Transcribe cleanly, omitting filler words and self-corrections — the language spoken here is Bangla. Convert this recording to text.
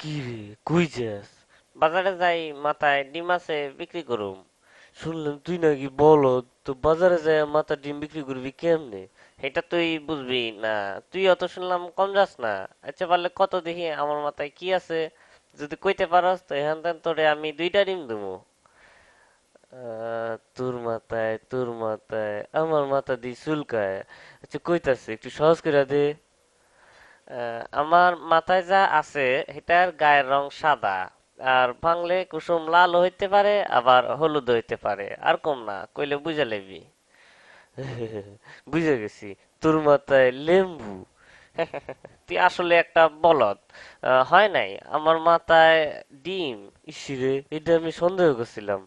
কি রে, কই যাস? বাজারে যাই, মাথায় ডিম আছে, বিক্রি করুম। শুনলাম তুই নাকি বলদ, তো বাজারে যাই মাথা ডিম বিক্রি করবি কেমনে? এটা তুই বুঝবি না। তুই অত শুনলাম কম যাস না। আচ্ছা পারলে কত দেখি আমার মাথায় কি আছে, যদি কইতে পারস তো এখান থেকে তোরে আমি 2টা ডিম দেবো। তোর মাথায় আমার মাথা দিয়ে চুলকায়। আচ্ছা কইতাছে একটু সহজ করে দে। আমার মাথায় যা আছে এটার গায়ের রং সাদা, আর ভাঙলে কুসুম লাল হইতে পারে, আবার হলুদ হইতে পারে, আর কম না কইলে বুঝা লইবি। বুঝে গেছি, তোর মাথায় লেম্বু। তুই আসলে একটা বলদ। হয় নাই আমার মাথায় ডিম। ইসিরে, এটা আমি সন্দেহ করছিলাম।